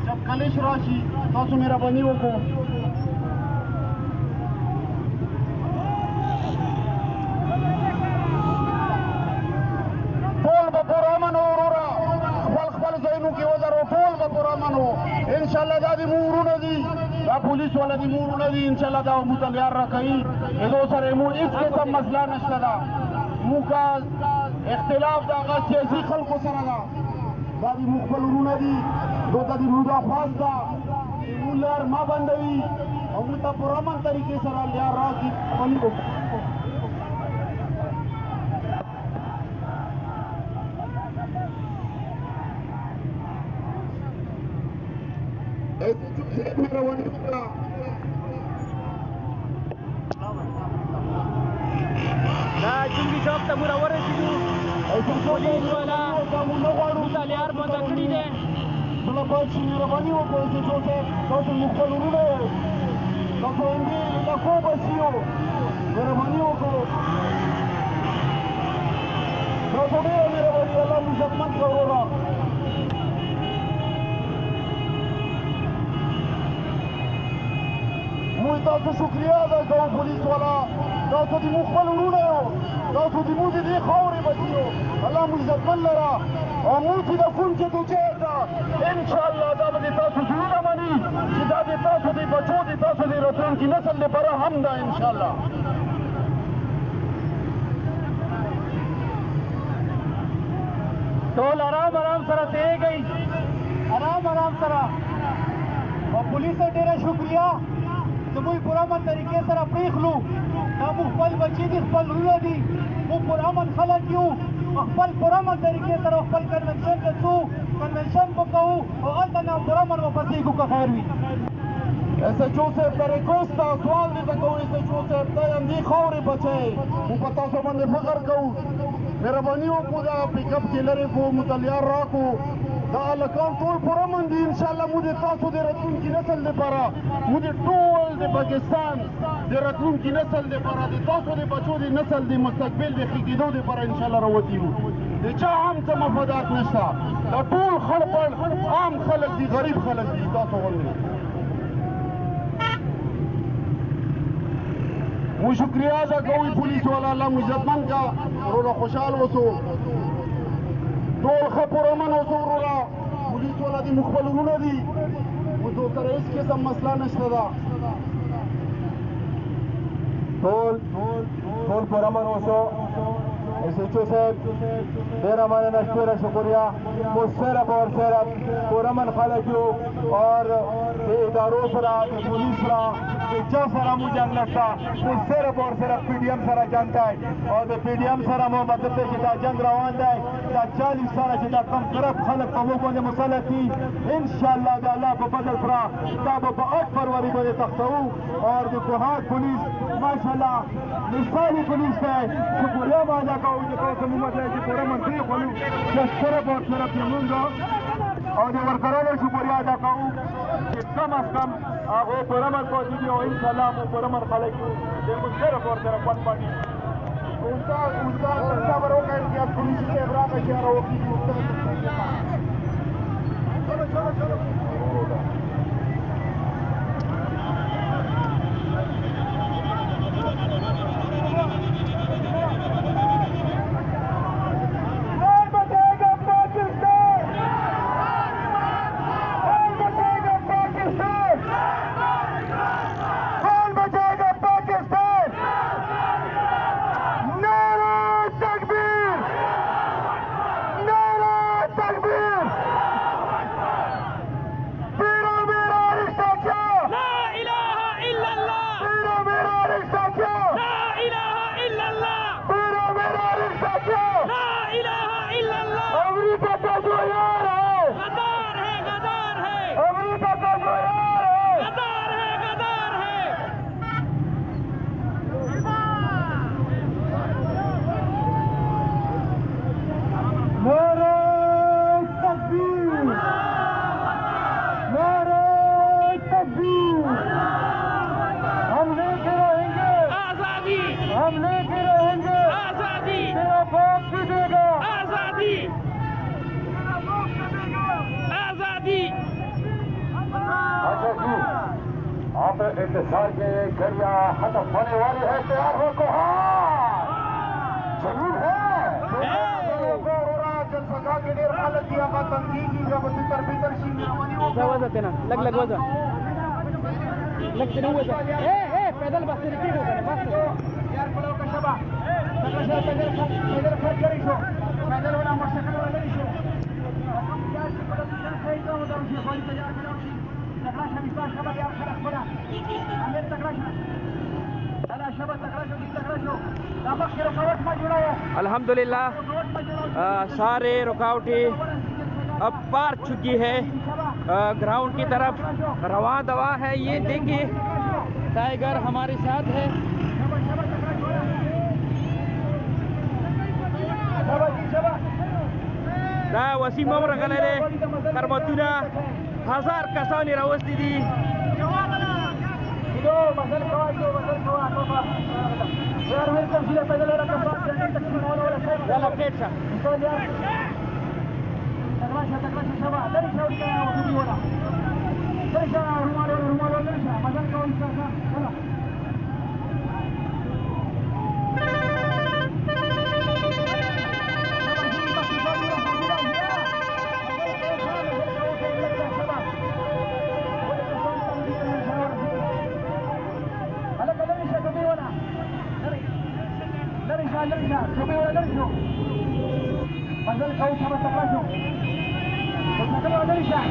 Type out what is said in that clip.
जब कलेश राशि तاسو مهرباني وکړو ټول به پوره امن وروره خپل ځایونو کې ودرو ټول به پوره امن و انشاءالله دا د مورونه دي دا پولیس والا د مورونه دي انشاءالله دا موږ ته لار راکوي دغو سره مو هېڅ قسم مسله نشته ده موږ اختلاف د هغه سیاسي خلکو سره ده دا د موږ خپل ورونه دي دو ته د موږ خواست ده چې موږ لار ما بندوي او موږ ته په امن طریقې سره لار راکړي امني دا جنګي چوک ته موږ ورسېدو پولیس والا موږ ته لار بنده کړې ده بله باید چې مهرباني وکړئ چې تاسو موږ خپل ورونه یو تاسو همدې علاقو بسي یو مهرباني وکړو تاسو ډېره مهرباني الله مو عزتمند کړه وروره موږ تاسو شکریه ادا کوو پولیس والا تاسو د موږ خپل ورونه یو تاسو د موږ د دې خاورې بچي یو الله مو عزتمند لره او موږ چې د کوم چې دوچیر ده انشاءالله دا به د تاسو زړونه مني چې دا د تاسو د بچو د تاسو د راتلونکي نسل لپاره هم ده انشاءالله ټول آرام آرام سره تېږئ آرام آرام سره او پولیس ته ډېره شکریه زموږ په امن طریقې سره پرېښلو دا موږ خپل بچي دي خپل ورونه دي موږ پر امن خلک یو خپل پر امن طریقې سره خپل کنونشن ته ځو کنونشن به کوو او هلته نه پر امن وپسېږو که خیر وي SHO صاحب ته ریکوست ده سوال دې ته کوو SHO صاحب ته همدې خاورې بچئ موږ په تاسو باندې فخر کوو مهرباني وکړو دا پیک اپ کې لرې کړو موږ ته لار راکړو دا هلکان ټول پر امن دي انشاءالله موږ د تاسو د راتلونکي نسل لپاره موږ د ټول د پاکستان د راتلونکي نسل لپاره د تاسو د بچو د نسل د مستقبل د ښه کېدو لپاره انشاءالله راوتي یو د چا هم څه مفادات نشته دا ټول خلک عام خلک دي غریب خلک دي تاسو غوندې مو شکریه ادا کوئ پولیس والا الله مو عزتمند کا وروره خوشحال اوسو ټول ښه پرامن اوسو وروره پولیس والا دي مو خپل ورونه دي مو سره هېڅ قسم مسله نشته ده ټول پرامن اوسو SHO صاحب ډېره مننه ډېره شکریه مو صرف اور صرف پرامن خلک یو اور د ادارو سره د پولیس سره د چا سره مو جنګ نشته مو صرف اور صرف PDM سره جنګ دی او د PDM سره مو مطلب دی چې دا جنګ روان دی دا 40 ساله چې دا کم کرپ خلک په موږ باندې مسلط دي انشاءالله د الله په فضل سره دا به په 8 فروری باندې تختوو اور د کوهاټ پولیس ماشاءالله مثالي پولیس دی شکریه مو ادا کوو چې تاسو موږ ته چې پوره من پرېښولو چې صرف اور صرف یې مونږ او د ورکرانو شکریه ادا کوو چې کم از کم هغوی پر امن پاتې دي او انشاءالله مو پر امن خلک یو د موږ صرف اور صرف خوند پاتې استاد صبر وکړئ چې پولیس صاحب راغی چې راوکړي تکبیر वक्त इंतजार के घड़ियां खत्म होने वाली है। तैयार हो को जरूर है जलसका के लिए हालत दिया का तंजीम की जब भीतर भीतर जाते ना लग वजह लगते ना वजह पैदल बस यार पुलाव का शबा पैदल खर्च करी शो पैदल वाला मोटरसाइकिल वाला नहीं शो सही का होता है कोई तैयार करो तगड़ा शबा शबा यार खड़ा खड़ा अंदर तगड़ा अला शबा तगड़ा शो दामक के रुकावट में जुड़ा है। अल्हम्दुलिल्लाह सारे रुकावटें अब पार चुकी है। ग्राउंड की तरफ रवा दवा है। ये देखिए टाइगर हमारे साथ है। वसीम रगले कर्मतुना हजार कसानी रावस्ती दी Masal kau sama tak masuk. Masal kau ada isyak.